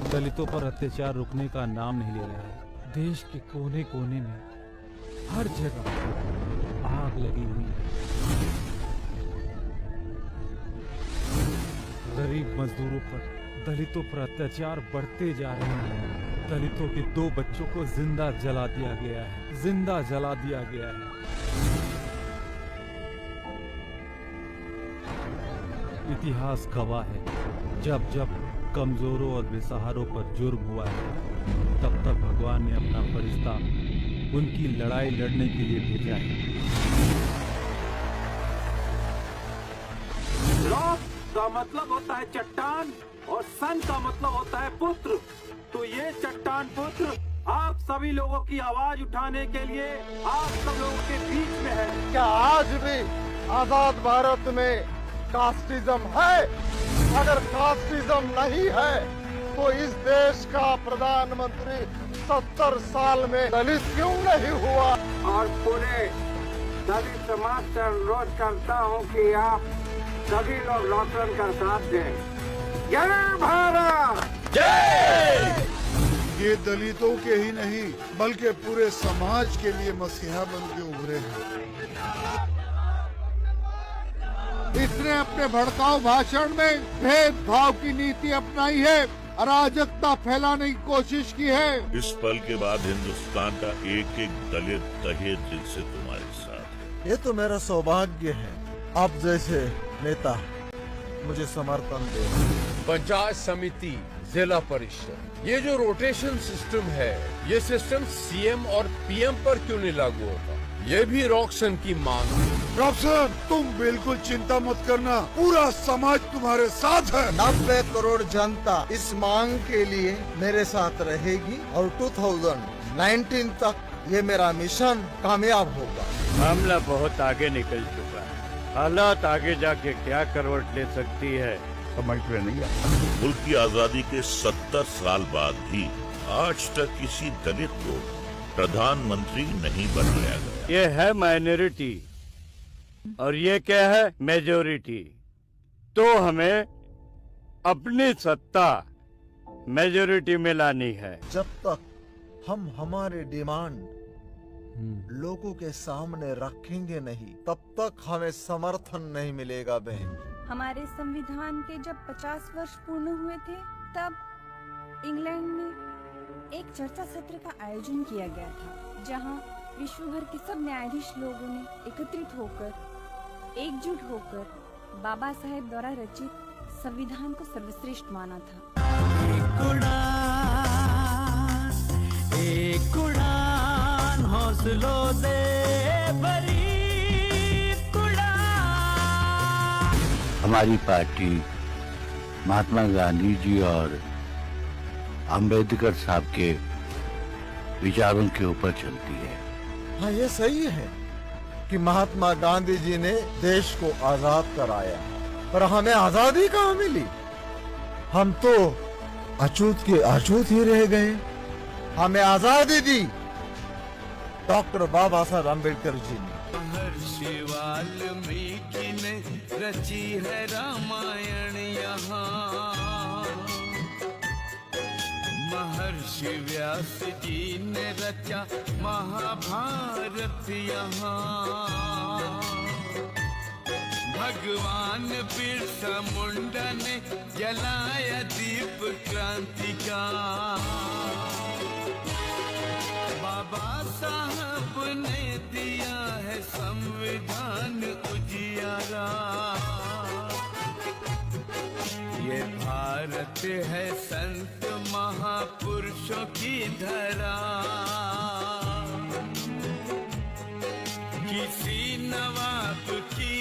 दलितों पर अत्याचार रुकने का नाम नहीं ले रहा है। देश के कोने कोने में हर जगह आग लगी हुई है। गरीब मजदूरों पर, दलितों पर अत्याचार बढ़ते जा रहे हैं। दलितों के 2 बच्चों को जिंदा जला दिया गया है, जिंदा जला दिया गया है। इतिहास गवाह है, जब जब कमजोरों और बेसहारों पर जुर्म हुआ है, तब तब भगवान ने अपना फरिश्ता उनकी लड़ाई लड़ने के लिए भेजा है। रॉक का मतलब होता है चट्टान और सन का मतलब होता है पुत्र। तो ये चट्टान पुत्र आप सभी लोगों की आवाज उठाने के लिए आप सब लोगों के बीच में है। क्या आज भी आजाद भारत में कास्टिज्म है? अगर कास्टिज्म नहीं है तो इस देश का प्रधानमंत्री 70 साल में दलित क्यों नहीं हुआ? और पूरे दलित समाज से अनुरोध करता हूँ कि आप सभी लोग रॉकसन का साथ दें। जय भारत, जय! ये दलितों के ही नहीं बल्कि पूरे समाज के लिए मसीहा बन के उभरे हैं। इसने अपने भड़काऊ भाषण में भेदभाव की नीति अपनाई है, अराजकता फैलाने की कोशिश की है। इस पल के बाद हिंदुस्तान का एक एक दलित तहे दिल से तुम्हारे साथ है। ये तो मेरा सौभाग्य है, आप जैसे नेता मुझे समर्थन दे। पंचायत समिति, जिला परिषद, ये जो रोटेशन सिस्टम है, ये सिस्टम सीएम और पीएम पर क्यों नहीं लागू होता? ये भी रॉकसन की मांग है। रॉकसन, तुम बिल्कुल चिंता मत करना, पूरा समाज तुम्हारे साथ है। 90 करोड़ जनता इस मांग के लिए मेरे साथ रहेगी और 2019 तक ये मेरा मिशन कामयाब होगा। मामला बहुत आगे निकल चुका है। हालात आगे जाके क्या करवट ले सकती है समझ में नहीं आता। मुल्क की आजादी के 70 साल बाद भी आज तक किसी दलित को प्रधानमंत्री नहीं बनाया गया। ये है माइनॉरिटी और ये क्या है मेजोरिटी। तो हमें अपनी सत्ता मेजोरिटी में लानी है। जब तक हम हमारे डिमांड लोगों के सामने रखेंगे नहीं, तब तक हमें समर्थन नहीं मिलेगा बहन। हमारे संविधान के जब 50 वर्ष पूर्ण हुए थे, तब इंग्लैंड में एक चर्चा सत्र का आयोजन किया गया था, जहां विश्व भर के सब न्यायाधीश लोगों ने एकत्रित होकर, एकजुट होकर बाबा साहेब द्वारा रचित संविधान को सर्वश्रेष्ठ माना था। एक उड़ान हौसलों से भरी उड़ान। हमारी पार्टी महात्मा गांधी जी और अंबेडकर साहब के विचारों के ऊपर चलती है। हाँ, ये सही है कि महात्मा गांधी जी ने देश को आजाद कराया, पर हमें आजादी कहाँ मिली? हम तो अछूत के अछूत ही रह गए। हमें आजादी दी डॉक्टर बाबा साहब अम्बेडकर जी ने। महर्षि वाल्मीकि ने रची है रामायण यहाँ, महर्षि व्यास जी ने रचा महाभारत यहाँ, भगवान बिरसा मुंडा ने जलाया दीप क्रांति का, बाबा साहब ने दिया है संविधान उजियारा। ये भारत है संत महापुरुषों की धरा, किसी नवाब की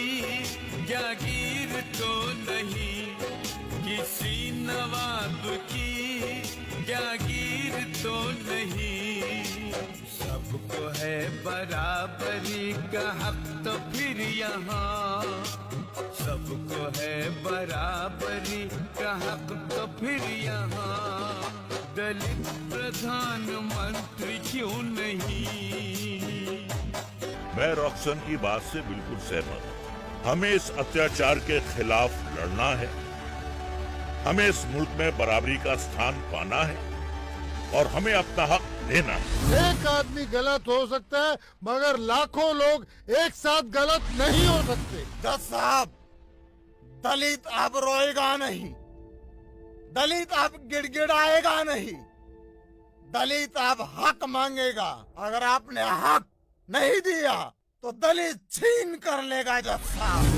जागीर तो नहीं, किसी नवाब की जागीर तो नहीं, सबको है बराबरी का हक तो फिर यहाँ, सबको है बराबरी का हक तो फिर यहाँ, दलित प्रधानमंत्री क्यों नहीं? मैं रॉकसन की बात से बिल्कुल सहमत हूँ। हमें इस अत्याचार के खिलाफ लड़ना है। हमें इस मुल्क में बराबरी का स्थान पाना है और हमें अपना हक देना है। एक आदमी गलत हो सकता है मगर लाखों लोग एक साथ गलत नहीं हो सकते। जज साहब, दलित अब रोएगा नहीं, दलित अब गिड़गिड़ाएगा नहीं, दलित अब हक मांगेगा। अगर आपने हक नहीं दिया तो दलित छीन कर लेगा जज साहब।